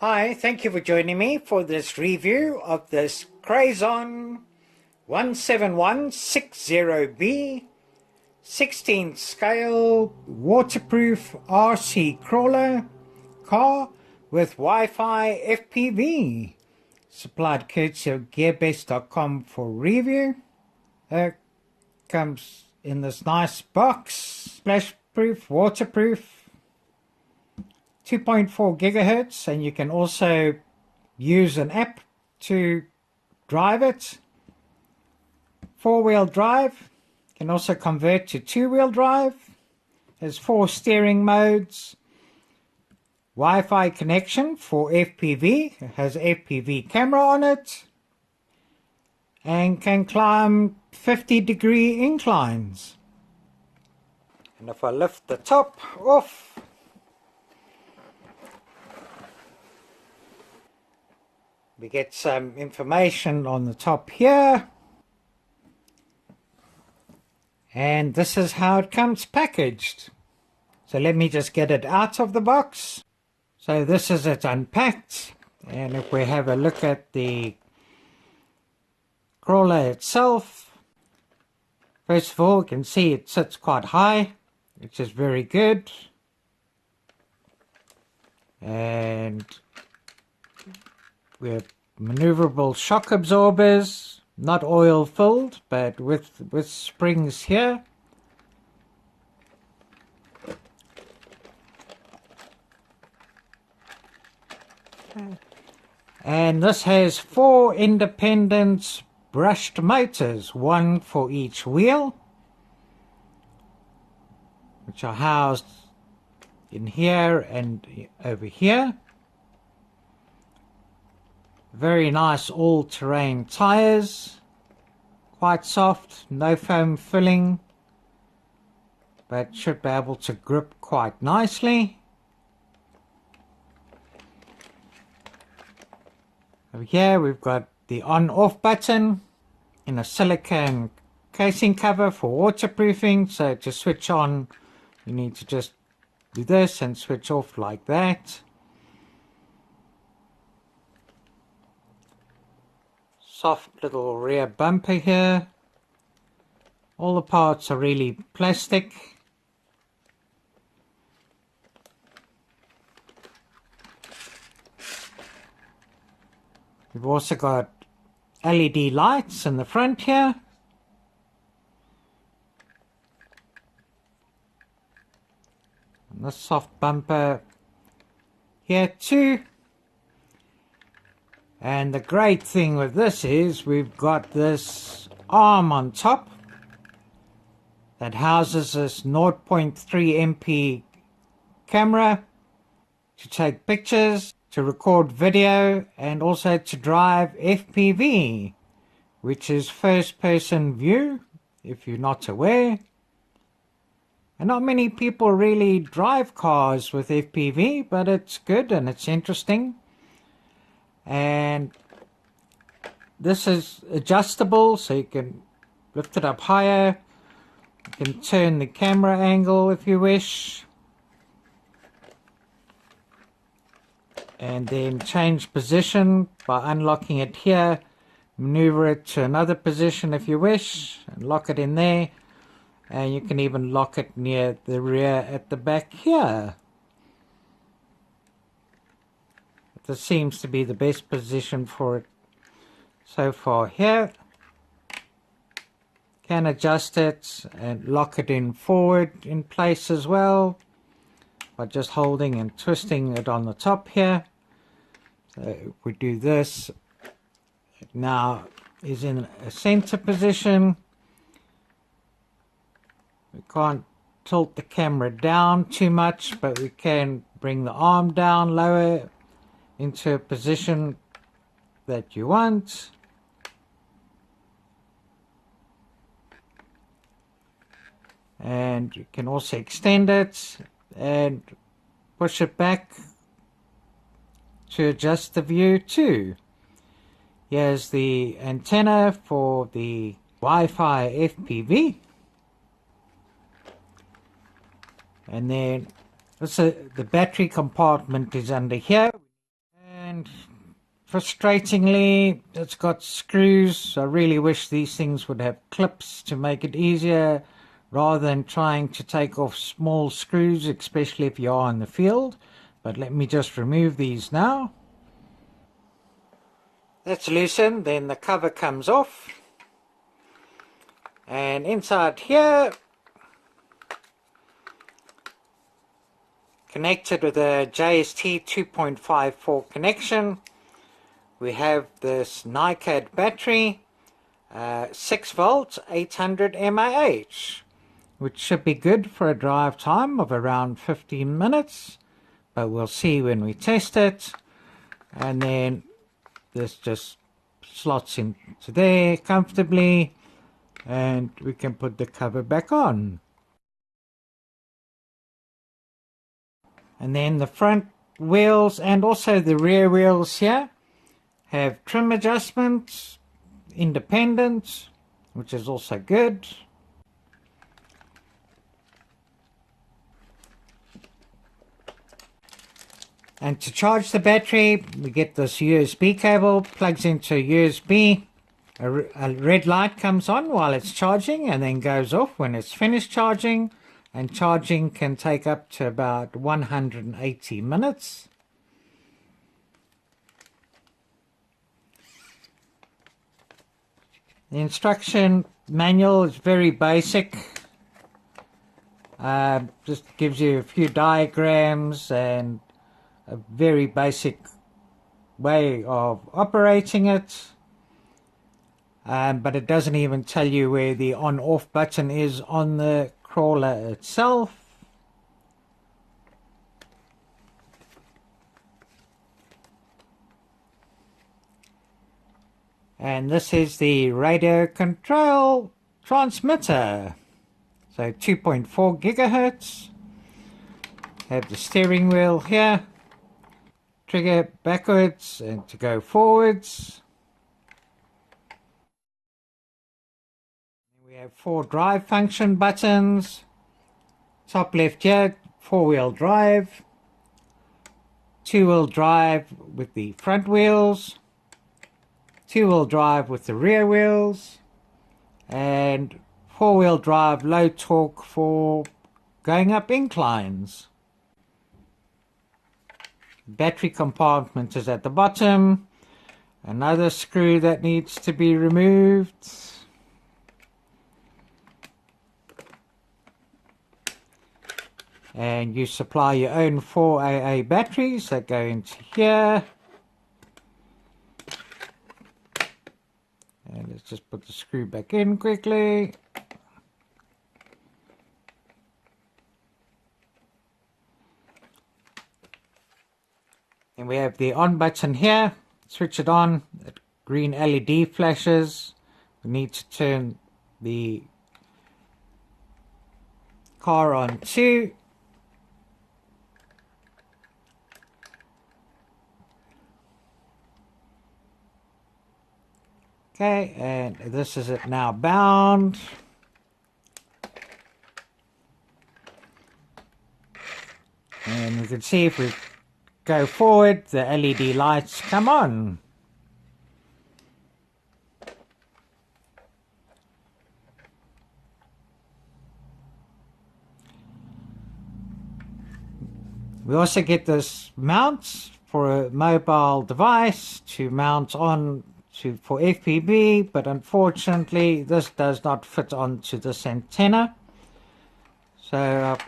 Hi, thank you for joining me for this review of this Crazon 17160B 16 scale waterproof RC crawler car with Wi-Fi FPV. Supplied courtesy of Gearbest.com for review. Comes in this nice box, splash proof, waterproof, 2.4 gigahertz, and you can also use an app to drive it. Four-wheel drive, can also convert to two-wheel drive. There's 4 steering modes. Wi-Fi connection for FPV, it has FPV camera on it, and can climb 50-degree inclines. And if I lift the top off, we get some information on the top here. And this is how it comes packaged. So let me just get it out of the box. So this is it unpacked. And if we have a look at the crawler itself, first of all, you can see it sits quite high, which is very good. And we have maneuverable shock absorbers, not oil filled, but with springs here. And this has 4 independent brushed motors, 1 for each wheel, which are housed in here and over here. Very nice all-terrain tires, quite soft, no foam filling, but should be able to grip quite nicely. Over here we've got the on-off button in a silicone casing cover for waterproofing, so to switch on you need to just do this and switch off like that. Soft little rear bumper here. All the parts are really plastic. We've also got LED lights in the front here. And the soft bumper here too. And the great thing with this is we've got this arm on top that houses this 0.3 MP camera to take pictures, to record video, and also to drive FPV, which is first person view, if you're not aware. And not many people really drive cars with FPV, but it's good and it's interesting. And this is adjustable, so you can lift it up higher. You can turn the camera angle if you wish, and then change position by unlocking it here. Maneuver it to another position if you wish, and lock it in there. And you can even lock it near the rear at the back here. This seems to be the best position for it so far here. Can adjust it and lock it in forward in place as well by just holding and twisting it on the top here. So if we do this, it now is in a center position. We can't tilt the camera down too much, but we can bring the arm down lower into a position that you want. And you can also extend it and push it back to adjust the view too. Here's the antenna for the Wi-Fi FPV. And then the battery compartment is under here. Frustratingly, it's got screws. I really wish these things would have clips to make it easier rather than trying to take off small screws, especially if you are in the field. But let me just remove these now. That's loosened, then the cover comes off. And inside here, connected with a JST 2.54 connection, we have this NiCad battery, 6 volts, 800 mAh, which should be good for a drive time of around 15 minutes, but we'll see when we test it. And then this just slots into there comfortably, and we can put the cover back on. And then the front wheels and also the rear wheels here have trim adjustments, independent, which is also good. And to charge the battery, we get this USB cable, plugs into USB. A red light comes on while it's charging and then goes off when it's finished charging. And charging can take up to about 180 minutes. The instruction manual is very basic. Just gives you a few diagrams and a very basic way of operating it. But it doesn't even tell you where the on-off button is on the crawler itself. And this is the radio control transmitter. So 2.4 gigahertz. Have the steering wheel here. Trigger backwards and to go forwards. We have 4 drive function buttons. Top left here, 4-wheel drive. 2-wheel drive with the front wheels. 2-wheel drive with the rear wheels. And 4-wheel drive low torque for going up inclines. Battery compartment is at the bottom. Another screw that needs to be removed. And you supply your own 4AA batteries that go into here. And let's just put the screw back in quickly. And we have the on button here. Switch it on. That green LED flashes. We need to turn the car on too. Okay, and this is it now bound. And you can see if we go forward, the LED lights come on. We also get this mount for a mobile device to mount on for FPV, but unfortunately this does not fit onto this antenna. So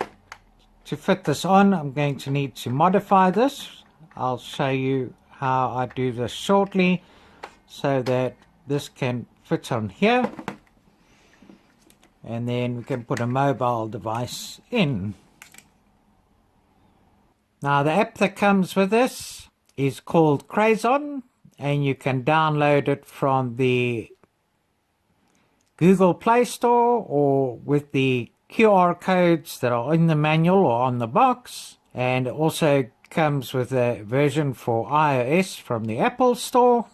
to fit this on, I'm going to need to modify this. I'll show you how I do this shortly so that this can fit on here. And then we can put a mobile device in. Now the app that comes with this is called Crazon, and you can download it from the Google Play Store or with the QR codes that are in the manual or on the box. And it also comes with a version for iOS from the Apple Store.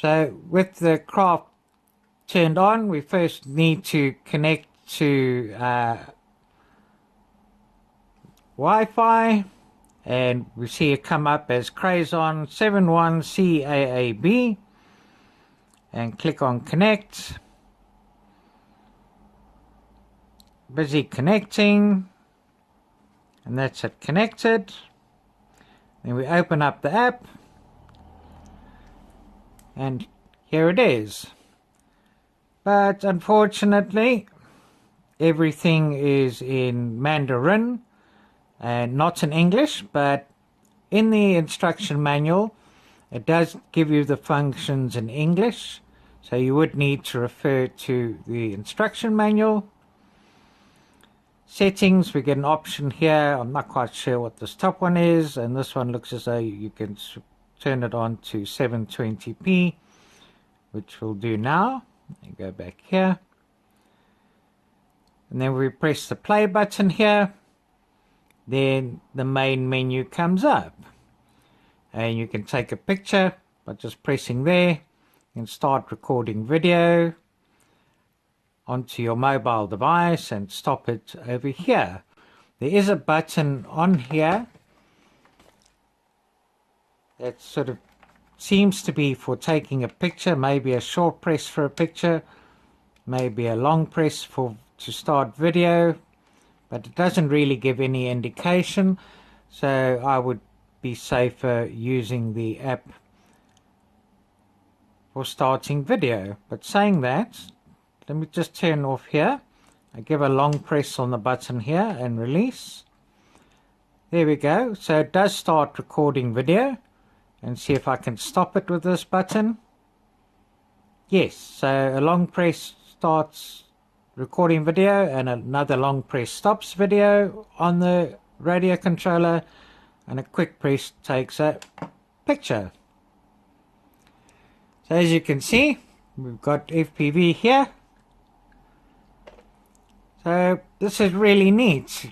So with the craft turned on, we first need to connect to Wi-Fi, and we see it come up as Crazon 71CAAB, and click on connect. Busy connecting, and that's it, connected. Then we open up the app, and here it is. But unfortunately, everything is in Mandarin and not in English, but in the instruction manual it does give you the functions in English, so you would need to refer to the instruction manual. Settings, we get an option here. I'm not quite sure what this top one is, and this one looks as though you can turn it on to 720p, which we'll do now. And go back here, and then we press the play button here. Then the main menu comes up, and you can take a picture by just pressing there. You can start recording video onto your mobile device and stop it over here. There is a button on here that sort of seems to be for taking a picture, maybe a short press for a picture, maybe a long press to start video, but it doesn't really give any indication, so I would be safer using the app for starting video. But saying that, let me just turn off here. I give a long press on the button here and release. There we go. So it does start recording video, and see if I can stop it with this button. Yes, so a long press starts recording video and another long press stops video on the radio controller, and a quick press takes a picture. So as you can see, we've got FPV here. So this is really neat.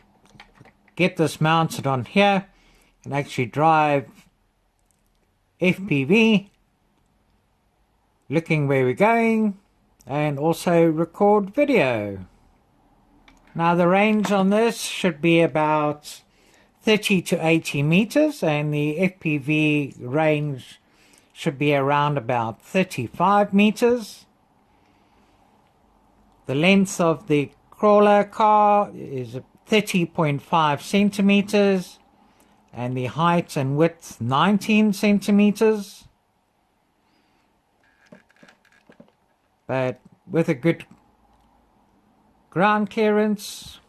Get this mounted on here and actually drive FPV, looking where we're going, and also record video. Now the range on this should be about 30 to 80 meters, and the FPV range should be around about 35 meters. The length of the crawler car is 30.5 centimeters, and the height and width 19 centimeters. But with a good ground clearance.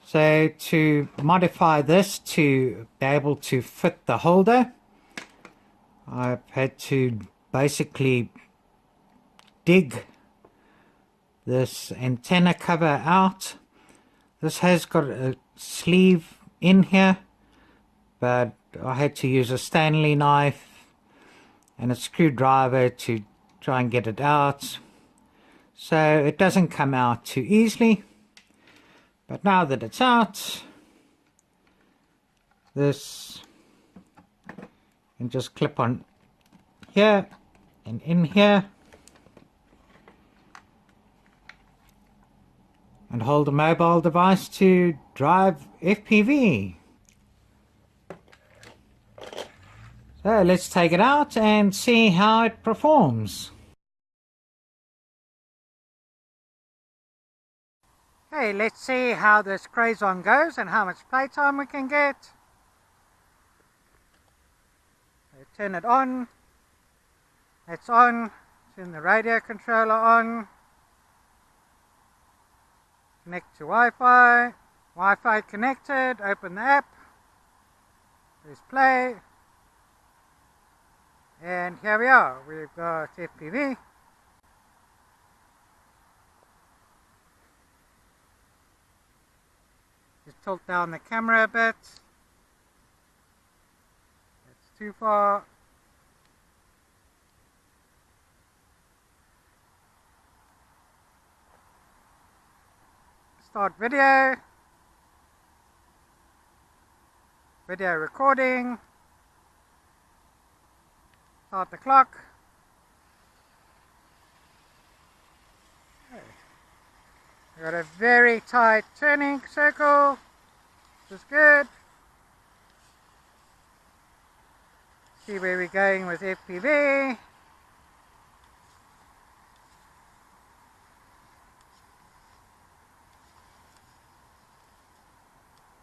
So to modify this to be able to fit the holder, I've had to basically dig this antenna cover out. This has got a sleeve in here, but I had to use a Stanley knife and a screwdriver to try and get it out, so it doesn't come out too easily. But now that it's out, this can just clip on here and in here, and hold a mobile device to drive FPV. So let's take it out and see how it performs. Okay, let's see how this Crazon goes and how much playtime we can get. So turn it on. It's on. Turn the radio controller on. Connect to Wi-Fi. Wi-Fi connected. Open the app. Press play. And here we are. We've got FPV. Just tilt down the camera a bit. That's too far. Start video. Video recording. Start the clock. Okay. We've got a very tight turning circle, which is good. See where we're going with FPV.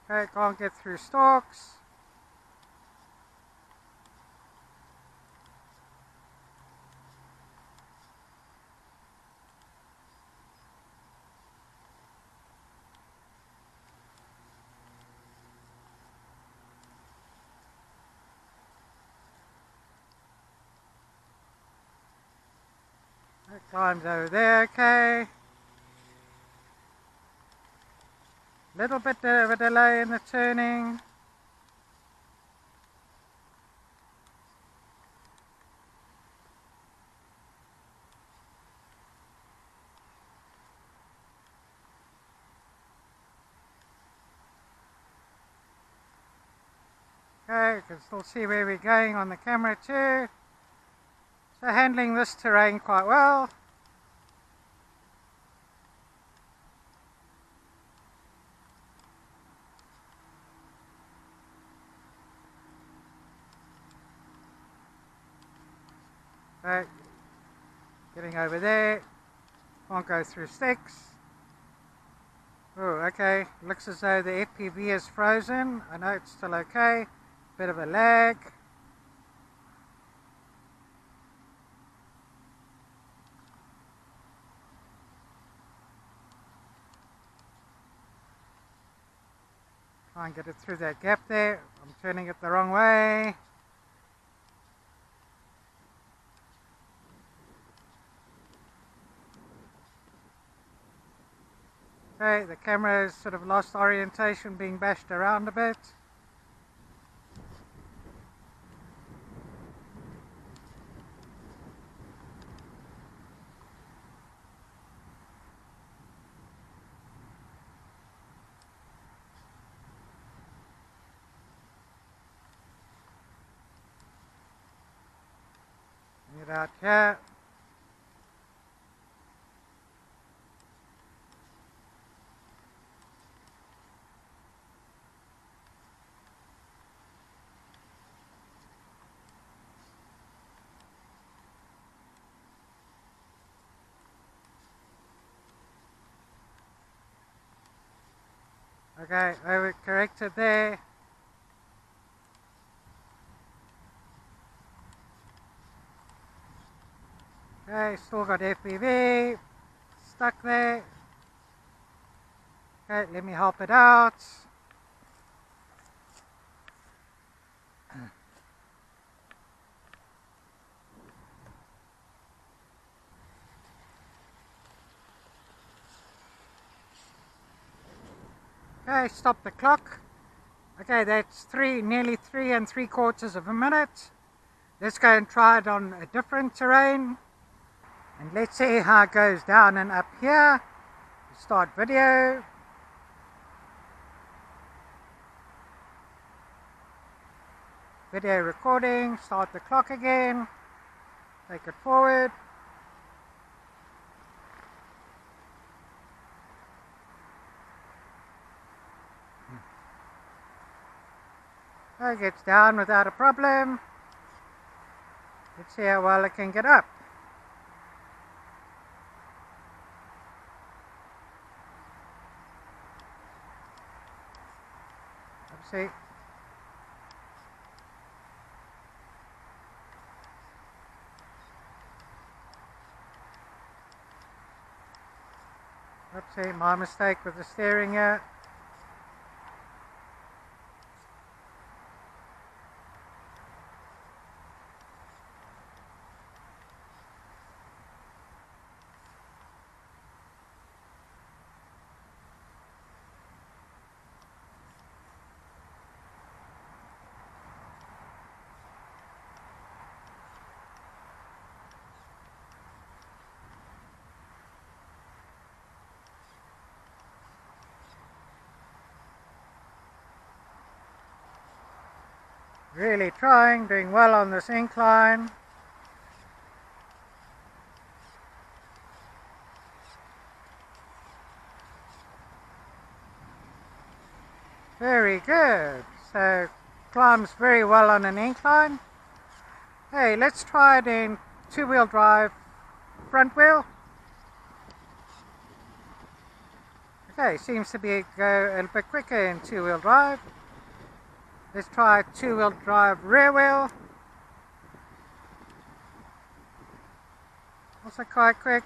Okay, can't get through stalks. It climbs over there, okay. Little bit of a delay in the turning. Okay, you can still see where we're going on the camera too. So handling this terrain quite well. Okay, getting over there. Can't go through sticks. Oh, okay. Looks as though the FPV is frozen. I know it's still okay. Bit of a lag. Try and get it through that gap there. I'm turning it the wrong way. Okay, the camera has sort of lost orientation, being bashed around a bit. Get out here. Okay, over corrected there. Okay, still got FPV stuck there. Okay, let me help it out. Okay, stop the clock. Okay, that's nearly 3 3/4 of a minute. Let's go and try it on a different terrain. And let's see how it goes down and up here. Start video. Video recording. Start the clock again. Take it forward. It gets down without a problem. Let's see how well it can get up. Let's see. Oopsie, my mistake with the steering here. Really trying, doing well on this incline. Very good. So climbs very well on an incline. Hey, let's try it in two-wheel drive front wheel. Okay, seems to be go a little bit quicker in two-wheel drive. Let's try two-wheel drive rear wheel. Also quite quick.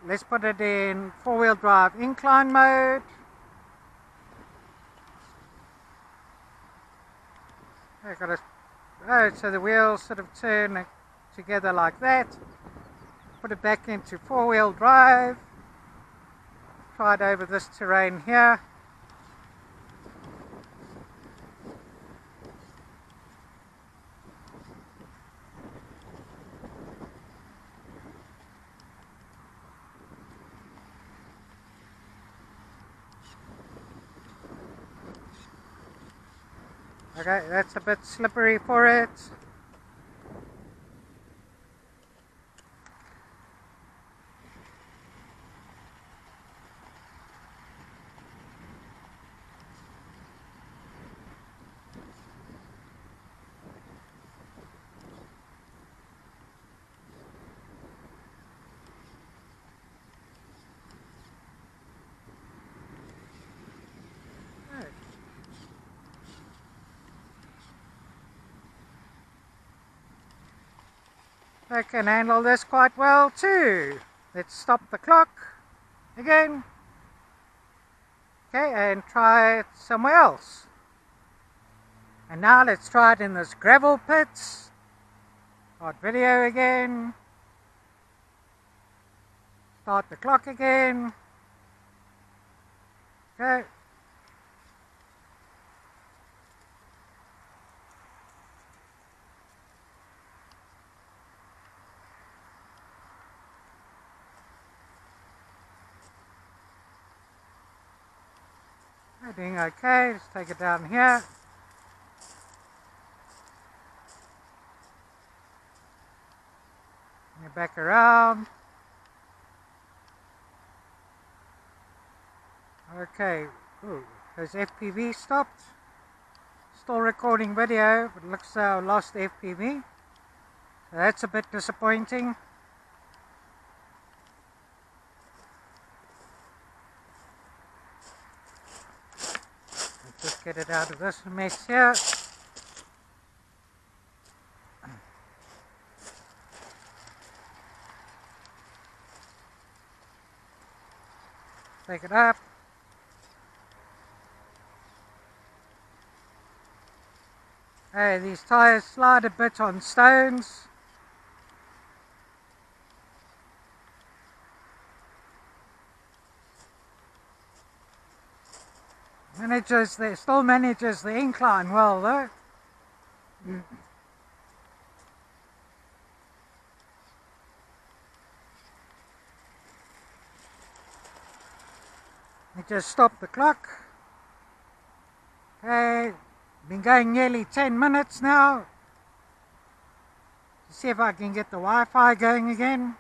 Let's put it in four-wheel drive incline mode. So the wheels sort of turn together like that. Put it back into four-wheel drive. Try it over this terrain here. Okay, that's a bit slippery for it. I can handle this quite well too. Let's stop the clock again. Okay, and try it somewhere else. And now let's try it in this gravel pit. Start video again. Start the clock again. Okay. Doing okay, let's take it down here. Bring it back around. Okay, ooh, has FPV stopped? Still recording video, but it looks like I lost FPV. So that's a bit disappointing. Just get it out of this mess here. Take it up. Hey, these tires slide a bit on stones. Still manages the incline well though. Let me just stop the clock. Okay, been going nearly 10 minutes now. Let's see if I can get the Wi-Fi going again.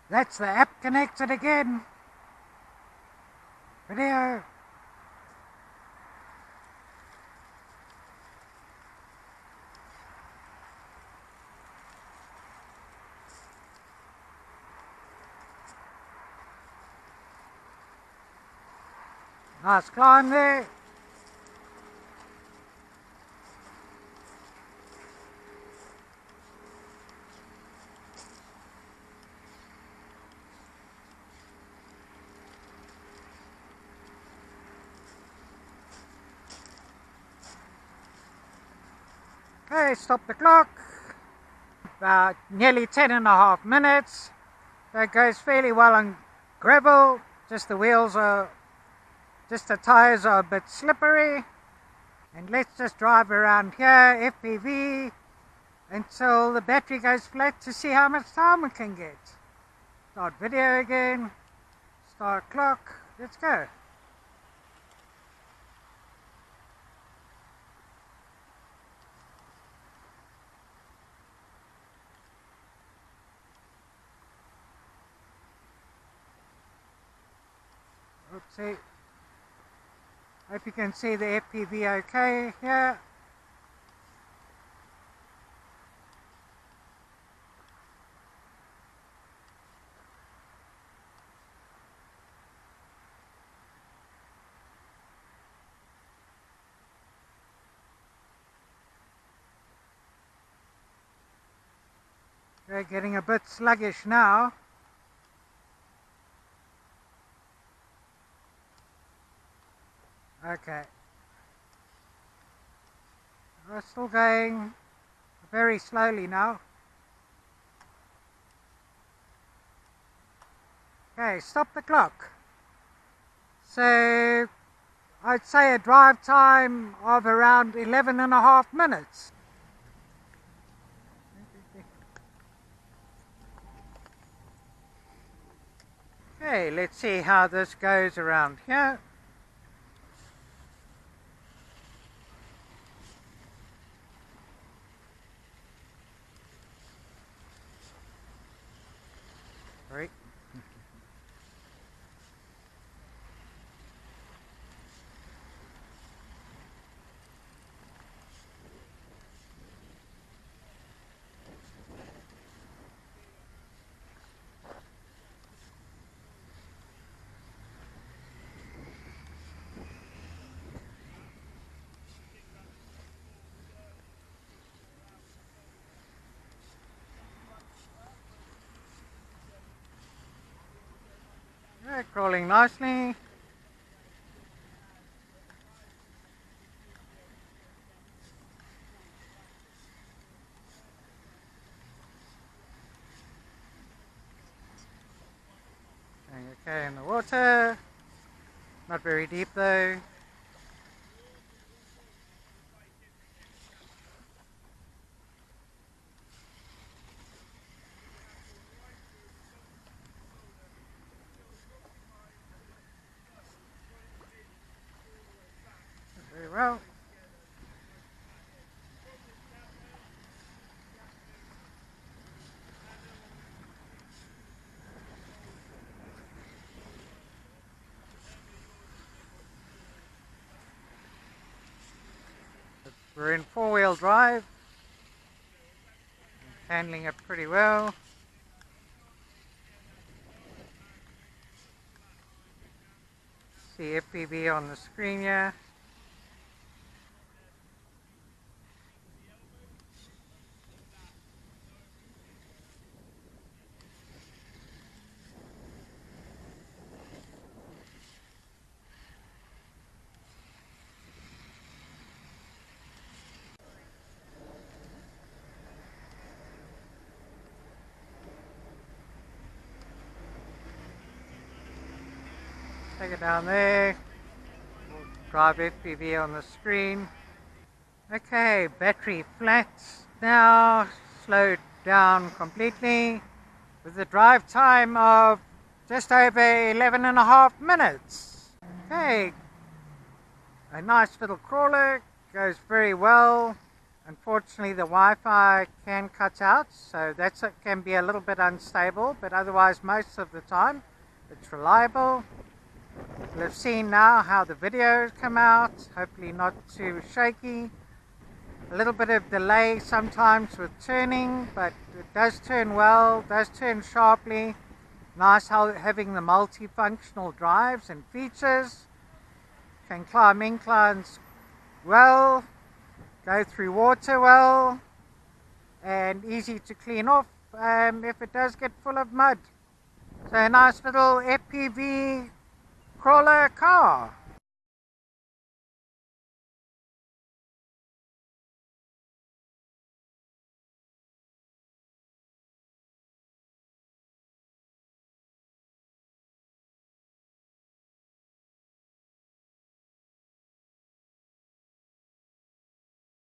That's the app connected again. Video. Nice climb there. Okay, stop the clock. About nearly 10.5 minutes. That goes fairly well on gravel. Just the tires are a bit slippery. And let's just drive around here, FPV, until the battery goes flat to see how much time we can get. Start video again. Start clock. Let's go. Oopsie. Hope you can see the FPV okay here. They're getting a bit sluggish now. Okay. We're still going very slowly now. Okay, stop the clock. So, I'd say a drive time of around 11.5 minutes. Okay, let's see how this goes around here. Sorry. Yeah, crawling nicely. Okay in the water. Not very deep though. Very well. We're in 4-wheel drive. Handling it pretty well. See FPV on the screen here. Take it down there. Drive FPV on the screen. Okay, battery flat now, slowed down completely with a drive time of just over 11.5 minutes. Okay, a nice little crawler, goes very well. Unfortunately the Wi-Fi can cut out, so that can be a little bit unstable, but otherwise most of the time it's reliable. We've seen now how the videos come out, hopefully not too shaky. A little bit of delay sometimes with turning, but it does turn well, does turn sharply. Nice having the multifunctional drives and features. Can climb inclines well, go through water well, and easy to clean off if it does get full of mud. So a nice little FPV crawler car.